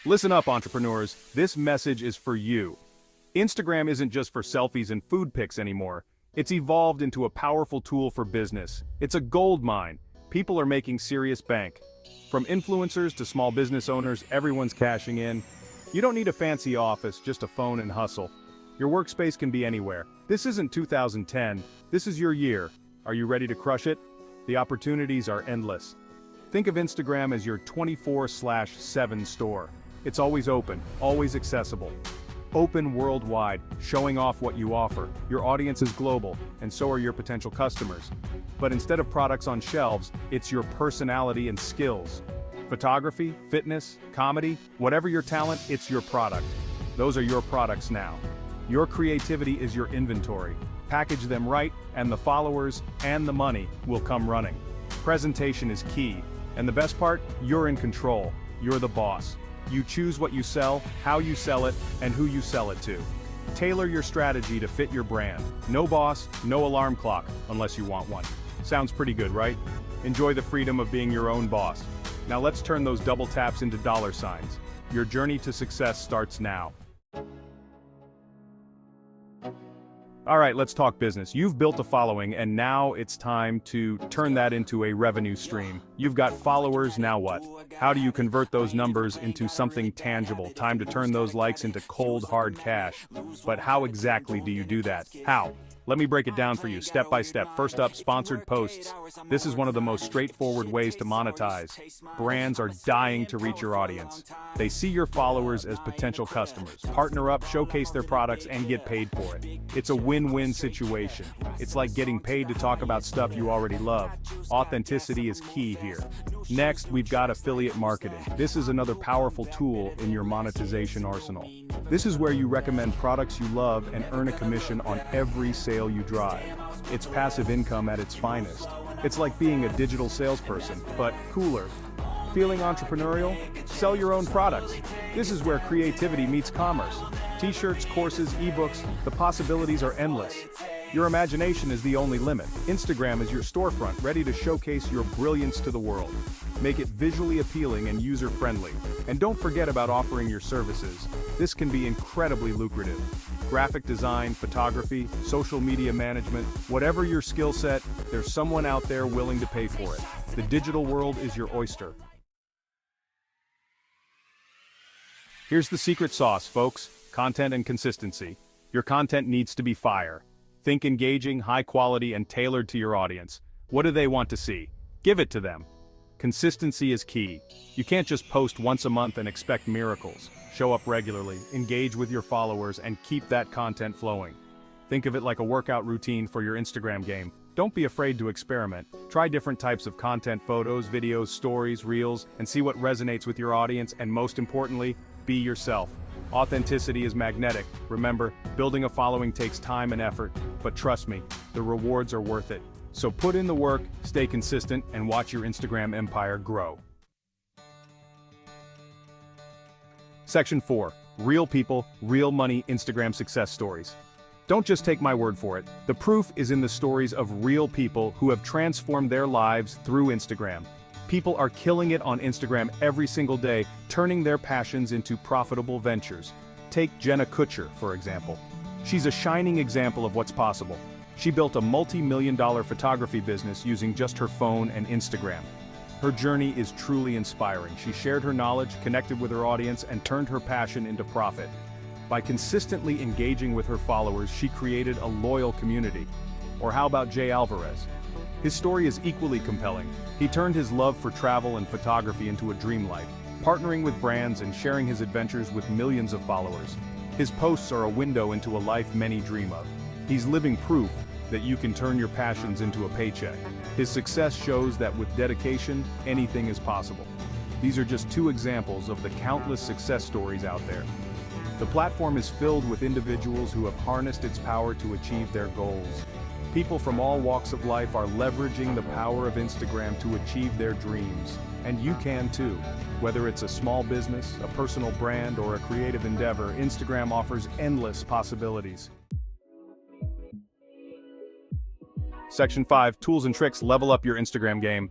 Listen up, entrepreneurs, this message is for you. Instagram isn't just for selfies and food pics anymore. It's evolved into a powerful tool for business. It's a gold mine. People are making serious bank. From influencers to small business owners, everyone's cashing in. You don't need a fancy office, just a phone and hustle. Your workspace can be anywhere. This isn't 2010, this is your year. Are you ready to crush it? The opportunities are endless. Think of Instagram as your 24/7 store. It's always open, always accessible. Open worldwide, showing off what you offer. Your audience is global, and so are your potential customers. But instead of products on shelves, it's your personality and skills. Photography, fitness, comedy, whatever your talent, it's your product. Those are your products now. Your creativity is your inventory. Package them right, and the followers and the money will come running. Presentation is key, and the best part, you're in control. You're the boss. You choose what you sell, how you sell it, and who you sell it to. Tailor your strategy to fit your brand. No boss, no alarm clock, unless you want one. Sounds pretty good, right? Enjoy the freedom of being your own boss. Now let's turn those double taps into dollar signs. Your journey to success starts now. All right, let's talk business. You've built a following, and now it's time to turn that into a revenue stream. You've got followers, now what? How do you convert those numbers into something tangible? Time to turn those likes into cold, hard cash. But how exactly do you do that? How? Let me break it down for you, step by step. First up, sponsored posts. This is one of the most straightforward ways to monetize. Brands are dying to reach your audience. They see your followers as potential customers. Partner up, showcase their products, and get paid for it. It's a win-win situation. It's like getting paid to talk about stuff you already love. Authenticity is key here. Next, we've got affiliate marketing. This is another powerful tool in your monetization arsenal. This is where you recommend products you love and earn a commission on every sale you drive. It's passive income at its finest. It's like being a digital salesperson, but cooler. Feeling entrepreneurial? Sell your own products. This is where creativity meets commerce. T-shirts, courses, ebooks, the possibilities are endless. Your imagination is the only limit. Instagram is your storefront, ready to showcase your brilliance to the world. Make it visually appealing and user-friendly. And don't forget about offering your services. This can be incredibly lucrative. Graphic design, photography, social media management, whatever your skill set, there's someone out there willing to pay for it. The digital world is your oyster. Here's the secret sauce, folks. Content and consistency. Your content needs to be fire. Think engaging, high quality, and tailored to your audience. What do they want to see? Give it to them. Consistency is key. You can't just post once a month and expect miracles. Show up regularly, engage with your followers, and keep that content flowing. Think of it like a workout routine for your Instagram game. Don't be afraid to experiment. Try different types of content, photos, videos, stories, reels, and see what resonates with your audience, and most importantly, be yourself. Authenticity is magnetic. Remember, building a following takes time and effort, but trust me, the rewards are worth it. So put in the work, stay consistent, and watch your Instagram empire grow. Section 4. Real people, real money Instagram success stories. Don't just take my word for it. The proof is in the stories of real people who have transformed their lives through Instagram. People are killing it on Instagram every single day, turning their passions into profitable ventures. Take Jenna Kutcher, for example. She's a shining example of what's possible. She built a multi-million-dollar photography business using just her phone and Instagram. Her journey is truly inspiring. She shared her knowledge, connected with her audience, and turned her passion into profit. By consistently engaging with her followers, she created a loyal community. Or how about Jay Alvarez? His story is equally compelling. He turned his love for travel and photography into a dream life, partnering with brands and sharing his adventures with millions of followers. His posts are a window into a life many dream of. He's living proof that you can turn your passions into a paycheck. His success shows that with dedication, anything is possible. These are just two examples of the countless success stories out there. The platform is filled with individuals who have harnessed its power to achieve their goals. People from all walks of life are leveraging the power of Instagram to achieve their dreams. And you can too. Whether it's a small business, a personal brand, or a creative endeavor, Instagram offers endless possibilities. Section 5. Tools and tricks. Level up your Instagram game.